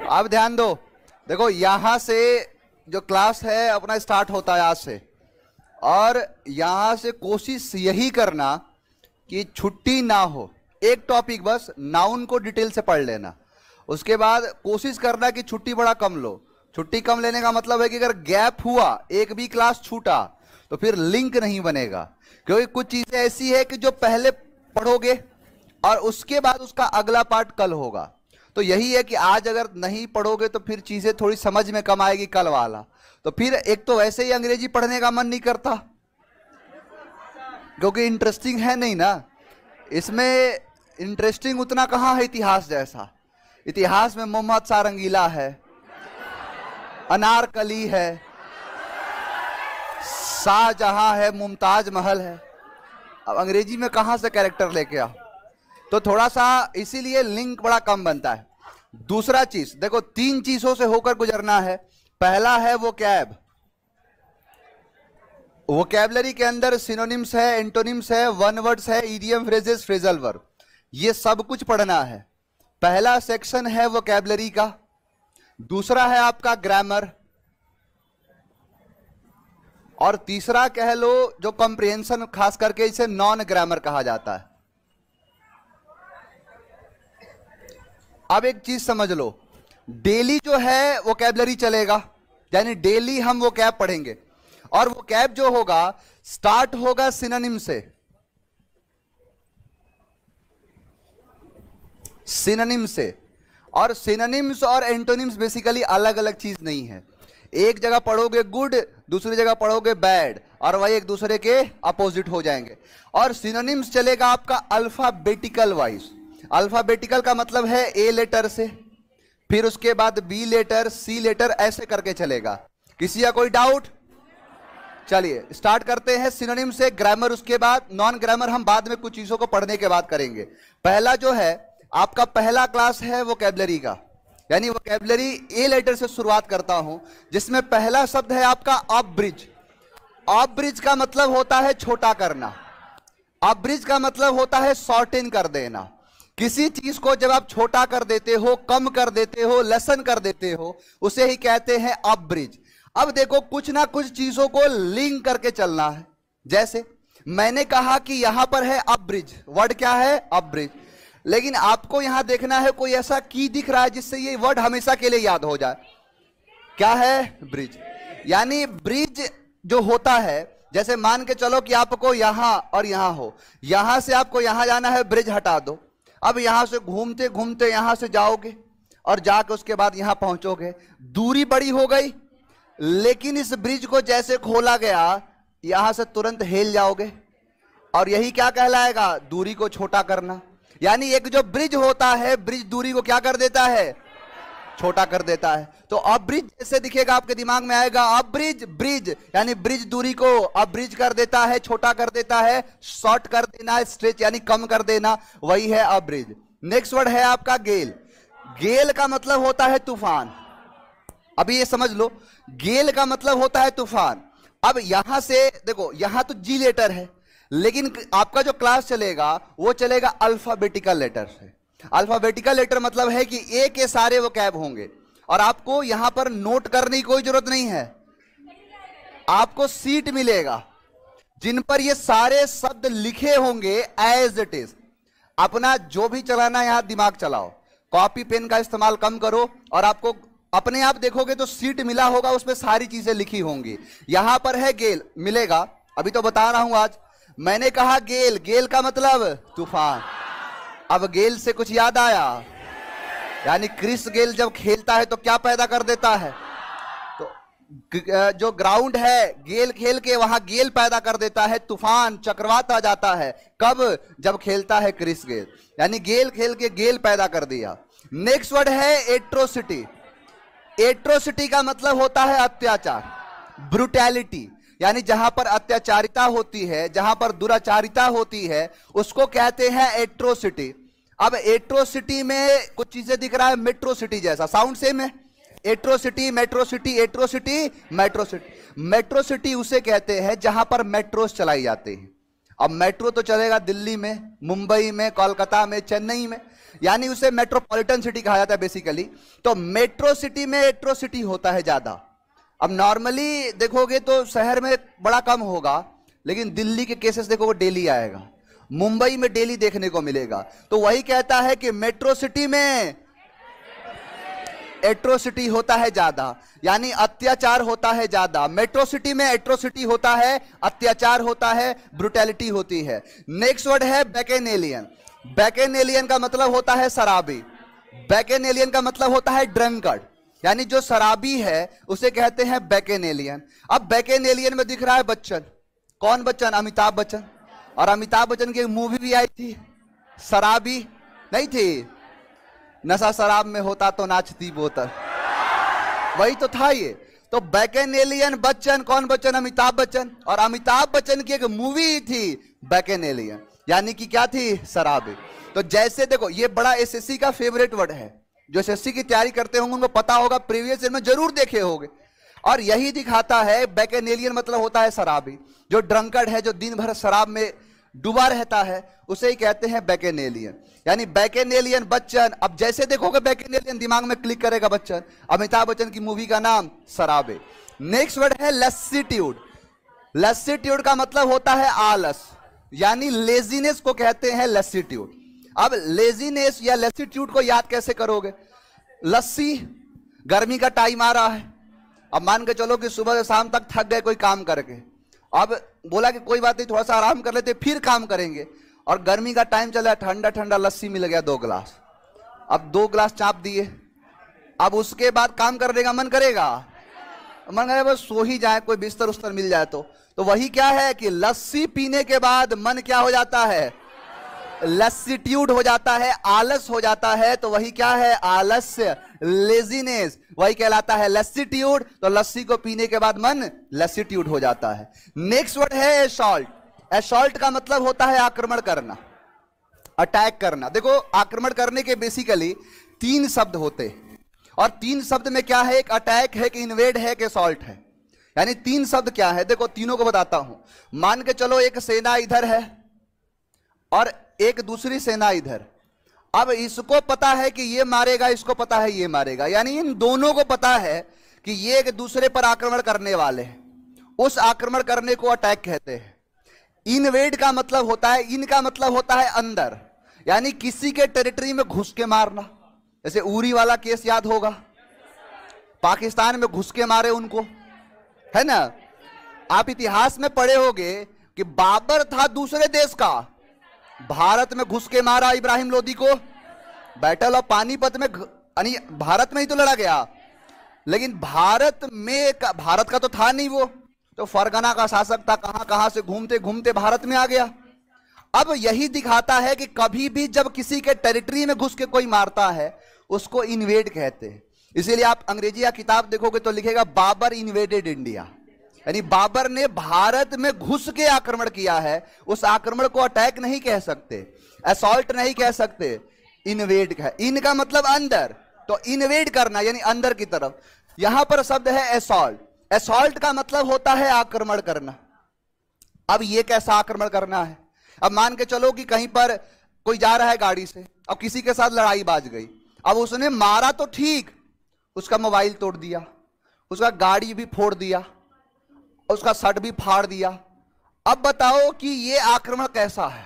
अब ध्यान दो, देखो यहां से जो क्लास है अपना स्टार्ट होता है आज से, और यहां से कोशिश यही करना कि छुट्टी ना हो। एक टॉपिक बस नाउन को डिटेल से पढ़ लेना, उसके बाद कोशिश करना कि छुट्टी बड़ा कम लो। छुट्टी कम लेने का मतलब है कि अगर गैप हुआ, एक भी क्लास छूटा, तो फिर लिंक नहीं बनेगा, क्योंकि कुछ चीजें ऐसी है कि जो पहले पढ़ोगे और उसके बाद उसका अगला पार्ट कल होगा। तो यही है कि आज अगर नहीं पढ़ोगे तो फिर चीजें थोड़ी समझ में कम आएगी कल वाला। तो फिर एक तो वैसे ही अंग्रेजी पढ़ने का मन नहीं करता, क्योंकि इंटरेस्टिंग है नहीं ना। इसमें इंटरेस्टिंग उतना कहां है इतिहास जैसा। इतिहास में मोहम्मद सारंगीला है, अनारकली है, शाहजहां है, मुमताज महल है। अब अंग्रेजी में कहां से कैरेक्टर लेके आओ, तो थोड़ा सा इसीलिए लिंक बड़ा कम बनता है। दूसरा चीज देखो, 3 चीजों से होकर गुजरना है। पहला है वोकैब। वोकैबलरी के अंदर सिनोनिम्स है, एंटोनिम्स है, वन वर्ड्स है, इडियम फ्रेजेस, फ्रेजल वर्ब, ये सब कुछ पढ़ना है। पहला सेक्शन है वोकैबलरी का। दूसरा है आपका ग्रामर, और तीसरा कह लो जो कॉम्प्रिहेंशन, खास करके इसे नॉन ग्रामर कहा जाता है। अब एक चीज समझ लो, डेली जो है वोकैबलरी चलेगा, यानी डेली हम वोकैब पढ़ेंगे, और वोकैब जो होगा स्टार्ट होगा सिनोनिम से। सिनोनिम से, और सिनोनिम्स और एंटोनिम्स बेसिकली अलग अलग चीज नहीं है। एक जगह पढ़ोगे गुड, दूसरी जगह पढ़ोगे बैड, और वही एक दूसरे के अपोजिट हो जाएंगे। और सिनोनिम्स चलेगा आपका अल्फाबेटिकल वाइज। अल्फाबेटिकल का मतलब है ए लेटर से, फिर उसके बाद बी लेटर, सी लेटर, ऐसे करके चलेगा। किसी का कोई डाउट? चलिए स्टार्ट करते हैं सिनोनिम से। ग्रामर उसके बाद, नॉन ग्रामर हम बाद में कुछ चीजों को पढ़ने के बाद करेंगे। पहला जो है आपका पहला क्लास है वोकैबलरी का, यानी वोकैबलरी ए लेटर से शुरुआत करता हूं, जिसमें पहला शब्द है आपका अब्रिज। अब्रिज का मतलब होता है छोटा करना। अब्रिज का मतलब होता है शॉर्टेन कर देना। किसी चीज को जब आप छोटा कर देते हो, कम कर देते हो, लेसन कर देते हो, उसे ही कहते हैं अब्रिज। अब देखो, कुछ ना कुछ चीजों को लिंक करके चलना है। जैसे मैंने कहा कि यहां पर है अब्रिज, वर्ड क्या है? अब्रिज। लेकिन आपको यहां देखना है कोई ऐसा की दिख रहा है जिससे ये वर्ड हमेशा के लिए याद हो जाए। क्या है? ब्रिज। यानी ब्रिज जो होता है, जैसे मान के चलो कि आपको यहां और यहां हो, यहां से आपको यहां जाना है, ब्रिज हटा दो। अब यहां से घूमते घूमते यहां से जाओगे और जाके उसके बाद यहां पहुंचोगे। दूरी बड़ी हो गई, लेकिन इस ब्रिज को जैसे खोला गया, यहां से तुरंत हिल जाओगे, और यही क्या कहलाएगा? दूरी को छोटा करना। यानी एक जो ब्रिज होता है, ब्रिज दूरी को क्या कर देता है? छोटा कर देता है। तो अब ब्रिज जैसे दिखेगा आपके दिमाग में आएगा, अब ब्रिज, ब्रिज यानी ब्रिज दूरी को अब ब्रिज कर देता है, छोटा कर देता है, शॉर्ट कर देना, स्ट्रेच यानी कम कर देना, वही है अब ब्रिज। नेक्स्ट वर्ड है आपका गेल। गेल का मतलब होता है तूफान। अभी ये समझ लो, गेल का मतलब होता है तूफान। अब यहां से देखो, यहां तो जी लेटर है, लेकिन आपका जो क्लास चलेगा वो चलेगा अल्फाबेटिकल लेटर से। अल्फाबेटिकल लेटर मतलब है कि ए के सारे वोकैब होंगे, और आपको यहां पर नोट करने की कोई जरूरत नहीं है। आपको सीट मिलेगा जिन पर ये सारे शब्द लिखे होंगे एज इट इज। अपना जो भी चलाना है यहां दिमाग चलाओ, कॉपी पेन का इस्तेमाल कम करो, और आपको अपने आप देखोगे तो सीट मिला होगा, उसमें सारी चीजें लिखी होंगी। यहां पर है गेल, मिलेगा। अभी तो बता रहा हूं, आज मैंने कहा गेल, गेल का मतलब तूफान। अब गेल से कुछ याद आया? यानी क्रिस गेल जब खेलता है तो क्या पैदा कर देता है? तो जो ग्राउंड है, गेल खेल के वहां गेल पैदा कर देता है, तूफान, चक्रवात आ जाता है। कब? जब खेलता है क्रिस गेल। यानी गेल खेल के गेल पैदा कर दिया। नेक्स्ट वर्ड है एट्रोसिटी। एट्रोसिटी का मतलब होता है अत्याचार, ब्रुटैलिटी। यानी जहां पर अत्याचारिता होती है, जहां पर दुराचारिता होती है, उसको कहते हैं एट्रोसिटी। अब एट्रोसिटी में कुछ चीजें दिख रहा है मेट्रो सिटी जैसा, साउंड सेम है। Atrocity, metrocity, atrocity, metrocity. Metrocity उसे कहते हैं जहां पर मेट्रोस चलाई जाती हैं। अब मेट्रो तो चलेगा दिल्ली में, मुंबई में, कोलकाता में, चेन्नई में, यानी उसे मेट्रोपॉलिटन सिटी कहा जाता है बेसिकली। तो मेट्रो सिटी में एट्रोसिटी होता है ज्यादा। अब नॉर्मली देखोगे तो शहर में बड़ा कम होगा, लेकिन दिल्ली के केसेस देखोगे डेली आएगा, मुंबई में डेली देखने को मिलेगा। तो वही कहता है कि मेट्रो सिटी में एट्रोसिटी होता है ज्यादा, यानी अत्याचार होता है ज्यादा। मेट्रो सिटी में एट्रोसिटी होता है, अत्याचार होता है, ब्रुटैलिटी होती है। नेक्स्ट वर्ड है बैकेनेलियन। बैकेनेलियन का मतलब होता है शराबी। बैकेनेलियन का मतलब होता है ड्रंकर्ड, यानी जो शराबी है उसे कहते हैं बैकेनेलियन। अब बैकेनेलियन में दिख रहा है बच्चन। कौन बच्चन? अमिताभ बच्चन। और अमिताभ बच्चन की एक मूवी भी आई थी, शराबी नहीं थी? नशा शराब में होता तो नाचती बोतल, वही तो था ये। तो बैकेनेलियन बच्चन, कौन बच्चन? अमिताभ बच्चन। और अमिताभ बच्चन की एक मूवी थी बैकेनेलियन, यानी कि क्या थी? शराबी। तो जैसे देखो, ये बड़ा एसएससी का फेवरेट वर्ड है। जो एसएससी की तैयारी करते होंगे उनको पता होगा, प्रीवियस ईयर में जरूर देखे होंगे। और यही दिखाता है, बैकेनेलियन मतलब होता है शराबी। जो ड्रंकर्ड है, जो दिन भर शराब में डूबा रहता है, उसे ही कहते हैं बैकेनेलियन। यानी बैकेनेलियन बच्चन। अब जैसे देखोगे बैकेनेलियन, दिमाग में क्लिक करेगा बच्चन। अमिताभ बच्चन की मूवी का नाम शराबे। नेक्स्ट वर्ड है लैसिट्यूड। लैसिट्यूड का मतलब होता है आलस, यानी लेजीनेस को कहते हैं लैसिट्यूड। अब लेजीनेस या लैसिट्यूड को याद कैसे करोगे? लस्सी, गर्मी का टाइम आ रहा है। अब मान के चलो कि सुबह से शाम तक थक गए कोई काम करके, अब बोला कि कोई बात नहीं, थोड़ा सा आराम कर लेते फिर काम करेंगे। और गर्मी का टाइम चला, ठंडा ठंडा लस्सी मिल गया 2 गिलास। अब 2 गिलास चाप दिए, अब उसके बाद काम करने का मन करेगा? मन करेगा बस सो ही जाए, कोई बिस्तर उस्तर मिल जाए तो वही क्या है कि लस्सी पीने के बाद मन क्या हो जाता है? लैसिट्यूड हो जाता है, आलस हो जाता है। तो वही क्या है? आलस्य, लेजीनेस, वही कहलाता है लैसिट्यूड। तो लस्सी को पीने के बाद मन लैसिट्यूड हो जाता है। नेक्स्ट वर्ड है एसॉल्ट। एसॉल्ट का मतलब होता है आक्रमण करना, अटैक करना। देखो, आक्रमण करने के बेसिकली 3 शब्द होते हैं, और 3 शब्द में क्या है? एक अटैक है, एक इन्वेड है, एक एसॉल्ट है। यानी 3 शब्द क्या है? देखो, तीनों को बताता हूं। मान के चलो एक सेना इधर है और एक दूसरी सेना इधर। अब इसको पता है कि ये मारेगा, इसको पता है ये मारेगा, यानी इन दोनों को पता है कि ये एक दूसरे पर आक्रमण करने वाले हैं। उस आक्रमण करने को अटैक कहते हैं। इनवेड का मतलब होता है, इनका मतलब होता है अंदर, यानी किसी के टेरिटरी में घुस के मारना। जैसे उरी वाला केस याद होगा, पाकिस्तान में घुस के मारे उनको, है ना? आप इतिहास में पढ़े होंगे कि बाबर था दूसरे देश का, भारत में घुस के मारा इब्राहिम लोदी को। बैटल ऑफ पानीपत में भारत में ही तो लड़ा गया, लेकिन भारत का तो था नहीं वो, तो फरगना का शासक था, कहां कहां से घूमते घूमते भारत में आ गया। अब यही दिखाता है कि कभी भी जब किसी के टेरिटरी में घुस के कोई मारता है उसको इन्वेड कहते हैं। इसीलिए आप अंग्रेजी या किताब देखोगे तो लिखेगा बाबर इन्वेडेड इंडिया, यानी बाबर ने भारत में घुस के आक्रमण किया है। उस आक्रमण को अटैक नहीं कह सकते, असॉल्ट नहीं कह सकते, इन्वेड का। इनका मतलब अंदर, तो इन्वेड करना यानी अंदर की तरफ। यहां पर शब्द है असॉल्ट। असॉल्ट का मतलब होता है आक्रमण करना। अब ये कैसा आक्रमण करना है? अब मान के चलो कि कहीं पर कोई जा रहा है गाड़ी से, अब किसी के साथ लड़ाई बाज गई। अब उसने मारा तो ठीक, उसका मोबाइल तोड़ दिया, उसका गाड़ी भी फोड़ दिया, उसका शर्ट भी फाड़ दिया। अब बताओ कि ये आक्रमण कैसा है?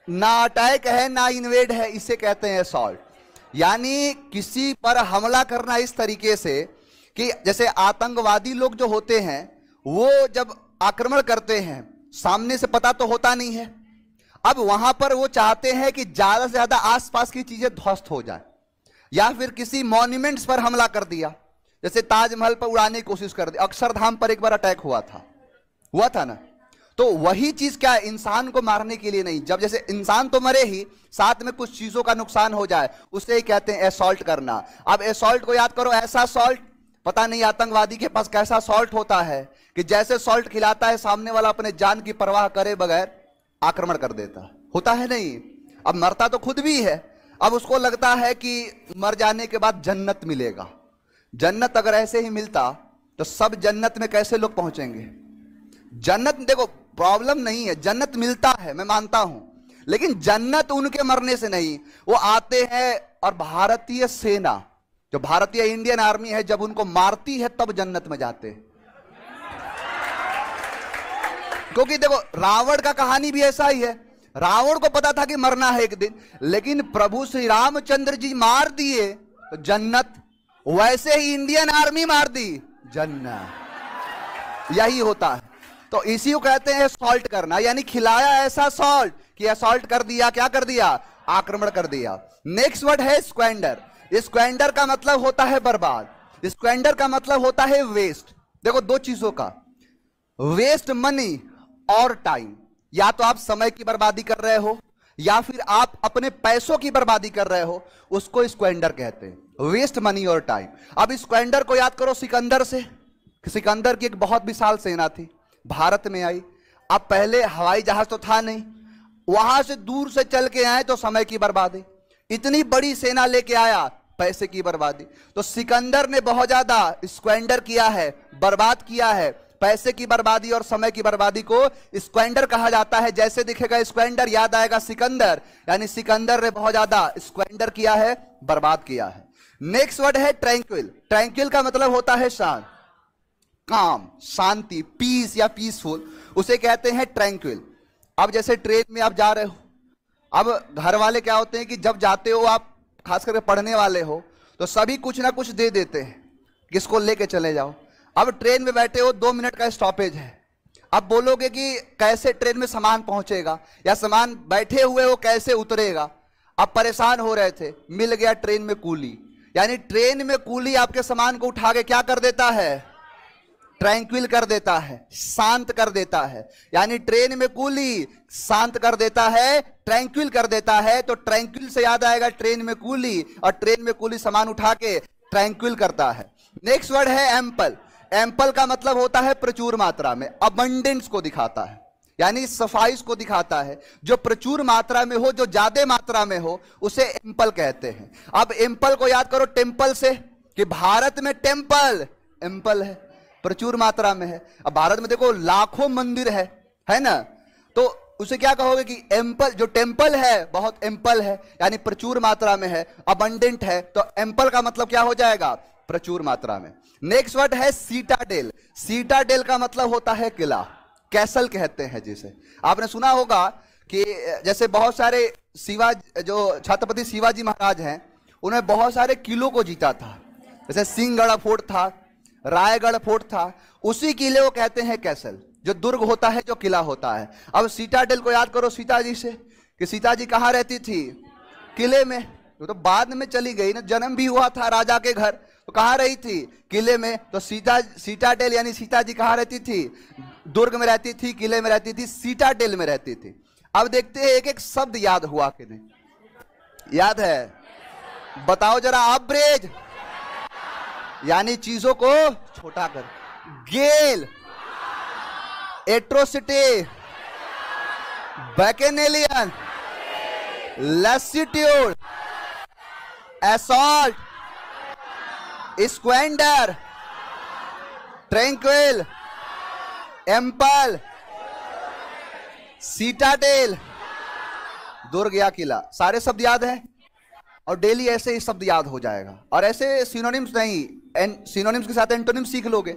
ना अटैक है ना इन्वेड है, इसे कहते हैं असॉल्ट। यानी किसी पर हमला करना इस तरीके से कि जैसे आतंकवादी लोग जो होते हैं वो जब आक्रमण करते हैं सामने से पता तो होता नहीं है। अब वहां पर वो चाहते हैं कि ज्यादा से ज्यादा आसपास की चीजें ध्वस्त हो जाए, या फिर किसी मॉन्यूमेंट्स पर हमला कर दिया, जैसे ताजमहल पर उड़ाने की कोशिश कर दी। अक्षरधाम पर एक बार अटैक हुआ था ना। तो वही चीज क्या है? इंसान को मारने के लिए नहीं, जब जैसे इंसान तो मरे ही, साथ में कुछ चीजों का नुकसान हो जाए, उसे ही कहते हैं असॉल्ट करना। अब असॉल्ट को याद करो, ऐसा सॉल्ट, पता नहीं आतंकवादी के पास कैसा सॉल्ट होता है कि जैसे सॉल्ट खिलाता है सामने वाला अपने जान की परवाह करे बगैर आक्रमण कर देता होता है। नहीं, अब मरता तो खुद भी है। अब उसको लगता है कि मर जाने के बाद जन्नत मिलेगा। जन्नत अगर ऐसे ही मिलता तो सब जन्नत में कैसे लोग पहुंचेंगे? जन्नत, देखो प्रॉब्लम नहीं है, जन्नत मिलता है, मैं मानता हूं, लेकिन जन्नत उनके मरने से नहीं, वो आते हैं और भारतीय सेना, जो भारतीय इंडियन आर्मी है, जब उनको मारती है तब जन्नत में जाते हैं। क्योंकि देखो रावण का कहानी भी ऐसा ही है, रावण को पता था कि मरना है एक दिन, लेकिन प्रभु श्री रामचंद्र जी मार दिए तो जन्नत, वैसे ही इंडियन आर्मी मार दी जन्नत। यही होता है। तो इसी को कहते हैं असॉल्ट करना, यानी खिलाया ऐसा सॉल्ट कि असॉल्ट कर दिया, क्या कर दिया, आक्रमण कर दिया। नेक्स्ट वर्ड है स्क्वेंडर। स्क्वेंडर का मतलब होता है बर्बाद, स्क्वेंडर का मतलब होता है वेस्ट। देखो दो चीजों का, वेस्ट मनी और टाइम, या तो आप समय की बर्बादी कर रहे हो या फिर आप अपने पैसों की बर्बादी कर रहे हो, उसको स्क्वेंडर कहते हैं, वेस्ट मनी और टाइम। अब स्क्वेंडर को याद करो सिकंदर से, सिकंदर की एक बहुत विशाल सेना थी, भारत में आई। अब पहले हवाई जहाज तो था नहीं, वहां से दूर से चल के आए तो समय की बर्बादी, इतनी बड़ी सेना लेके आया, पैसे की बर्बादी। तो सिकंदर ने बहुत ज्यादा स्क्वेंडर किया है, बर्बाद किया है। पैसे की बर्बादी और समय की बर्बादी को स्क्वेंडर कहा जाता है। जैसे दिखेगा स्क्वेंडर याद आएगा सिकंदर, यानी सिकंदर ने बहुत ज्यादा स्क्वेंडर किया है, बर्बाद किया है। नेक्स्ट वर्ड है ट्रैंक्विल। ट्रैंक्विल का मतलब होता है शांत, काम, शांति, पीस या पीसफुल, उसे कहते हैं ट्रैंक्विल। अब जैसे ट्रेन में आप जा रहे हो, अब घर वाले क्या होते हैं कि जब जाते हो आप, खास करके पढ़ने वाले हो, तो सभी कुछ ना कुछ दे देते हैं, किसको लेके चले जाओ। अब ट्रेन में बैठे हो, 2 मिनट का स्टॉपेज है, अब बोलोगे कि कैसे ट्रेन में सामान पहुंचेगा, या सामान बैठे हुए हो कैसे उतरेगा। अब परेशान हो रहे थे, मिल गया ट्रेन में कूली, यानी ट्रेन में कूली आपके सामान को उठा के क्या कर देता है, ट्रैंक्विल कर देता है, शांत कर देता है। यानी ट्रेन में कूली शांत कर देता है, ट्रैंक्विल कर देता है। तो ट्रैंक्विल से याद आएगा ट्रेन में कूली, और ट्रेन में कूली सामान उठा के ट्रैंक्विल करता है। नेक्स्ट वर्ड है एम्पल। एम्पल का मतलब होता है प्रचुर मात्रा में, अबंडेंस को दिखाता है, यानी सफाइस को दिखाता है। जो प्रचुर मात्रा में हो, जो ज्यादा मात्रा में हो, उसे एम्पल कहते हैं। अब एम्पल को याद करो टेम्पल से, कि भारत में टेम्पल एम्पल है, प्रचुर मात्रा में है। अब भारत में देखो लाखों मंदिर है ना, तो उसे क्या कहोगे कि एम्पल, जो टेम्पल है बहुत एम्पल है, यानी प्रचुर मात्रा में है, अबंडेंट है। तो एम्पल का मतलब क्या हो जाएगा, प्रचुर मात्रा में। नेक्स्ट वर्ड है सीटाडेल। सीटाडेल का मतलब होता है किला, कैसल कहते हैं जिसे। आपने सुना होगा कि जैसे बहुत सारे जो छत्रपति शिवाजी महाराज हैं, उन्हें बहुत सारे किलों को जीता था, जैसे सिंहगढ़ फोर्ट था, रायगढ़ फोर्ट था, उसी किले को कहते हैं कैसल, जो दुर्ग होता है, जो किला होता है। अब सीटाडेल को याद करो सीता जी से, कि सीता जी कहां रहती थी, किले में। वो तो बाद में चली गई ना, जन्म भी हुआ था राजा के घर, तो कहां रही थी, किले में। तो सीटाडेल यानी सीता जी कहां रहती थी, दुर्ग में रहती थी, किले में रहती थी, सीटाडेल में रहती थी। अब देखते हैं एक एक शब्द याद हुआ कि नहीं, याद है, बताओ जरा। अब्रेज यानी चीजों को छोटा कर, gale, atrocity, bacchanalian, lassitude, assault, squander, tranquil, ample, citadel, दुर्ग या किला। सारे शब्द याद हैं, और डेली ऐसे ही शब्द याद हो जाएगा। और ऐसे सिनोनिम्स नहीं, सिनोनिम्स के साथ एंटोनिम्स सीख लोगे।